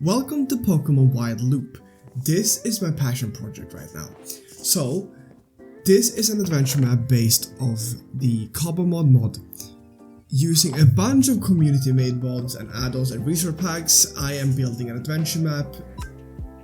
Welcome to Pokemon Wild Loop. This is my passion project right now. So, this is an adventure map based off the Cobblemon mod. Using a bunch of community made mods and add-ons and resource packs, I am building an adventure map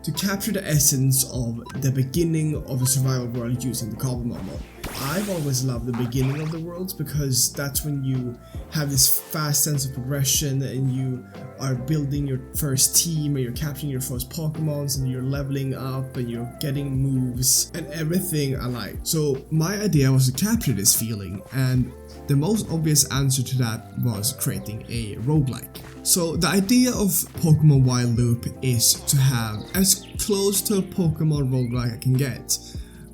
to capture the essence of the beginning of a survival world using the Cobblemon mod. I've always loved the beginning of the worlds because that's when you have this fast sense of progression and you are building your first team and you're capturing your first Pokemons and you're leveling up and you're getting moves and everything I like. So my idea was to capture this feeling, and the most obvious answer to that was creating a roguelike. So the idea of Pokemon Wild Loop is to have as close to a Pokemon roguelike I can get,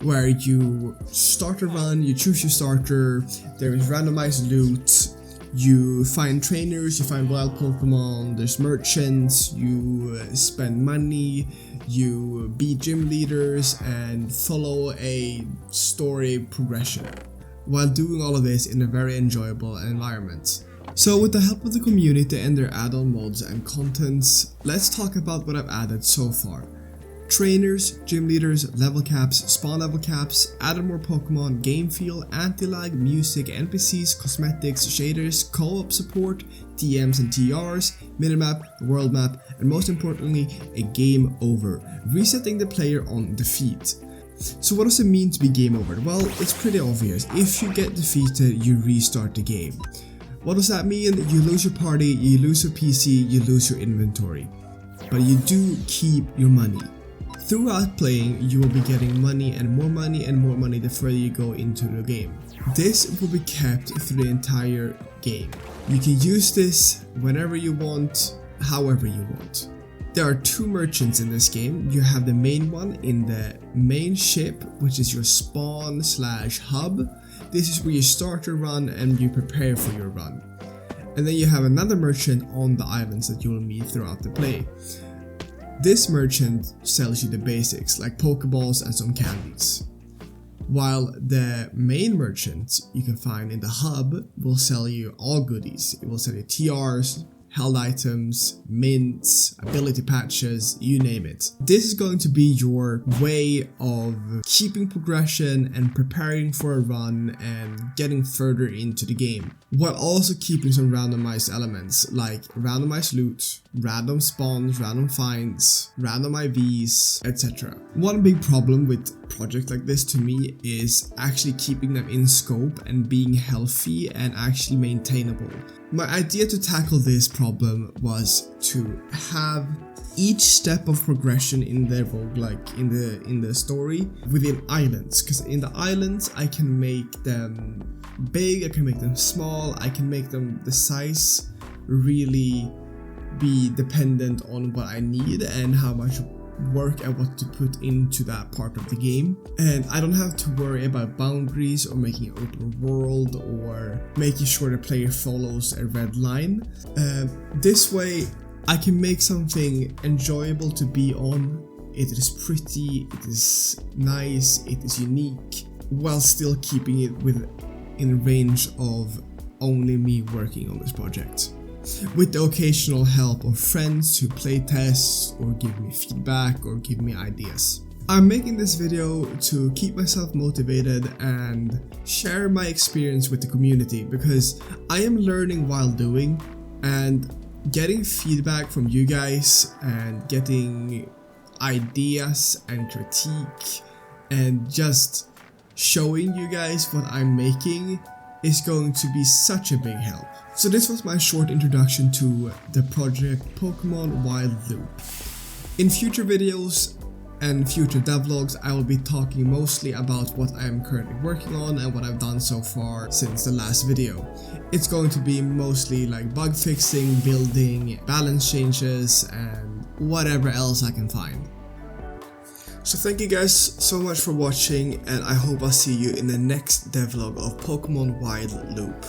where you start a run, you choose your starter, there is randomized loot, you find trainers, you find wild Pokemon, there's merchants, you spend money, you beat gym leaders and follow a story progression, while doing all of this in a very enjoyable environment. So with the help of the community and their add-on mods and contents, let's talk about what I've added so far. Trainers, gym leaders, level caps, spawn level caps, added more Pokemon, game feel, anti-lag, music, NPCs, cosmetics, shaders, co-op support, TMs and TRs, minimap, world map, and most importantly, a game over, resetting the player on defeat. So what does it mean to be game over? Well, it's pretty obvious. If you get defeated, you restart the game. What does that mean? You lose your party, you lose your PC, you lose your inventory. But you do keep your money. Throughout playing, you will be getting money and more money and more money the further you go into the game. This will be kept through the entire game. You can use this whenever you want, however you want. There are two merchants in this game. You have the main one in the main ship, which is your spawn/hub. This is where you start your run and you prepare for your run. And then you have another merchant on the islands that you will meet throughout the play. This merchant sells you the basics like Pokeballs and some candies, while the main merchant you can find in the hub will sell you all goodies. It will sell you TRs, held items, mints, ability patches, you name it. This is going to be your way of keeping progression and preparing for a run and getting further into the game, while also keeping some randomized elements like randomized loot, random spawns, random finds, random IVs, etc. One big problem with projects like this to me is actually keeping them in scope and being healthy and actually maintainable. My idea to tackle this problem was to have each step of progression in the roguelike, in the story, within islands, because in the islands I can make them big, I can make them small, I can make them the size really be dependent on what I need and how much work I want to put into that part of the game, and I don't have to worry about boundaries or making an open world or making sure the player follows a red line. This way I can make something enjoyable to be on. It is pretty, it is nice, it is unique, while still keeping it in range of only me working on this project, with the occasional help of friends who play tests or give me feedback or give me ideas. I'm making this video to keep myself motivated and share my experience with the community, because I am learning while doing, and getting feedback from you guys and getting ideas and critique and just showing you guys what I'm making is going to be such a big help. So this was my short introduction to the project Pokemon Wild Loop. In future videos and future devlogs, I will be talking mostly about what I am currently working on and what I've done so far since the last video. It's going to be mostly like bug fixing, building, balance changes, and whatever else I can find. So thank you guys so much for watching, and I hope I'll see you in the next devlog of Pokemon Wild Loop.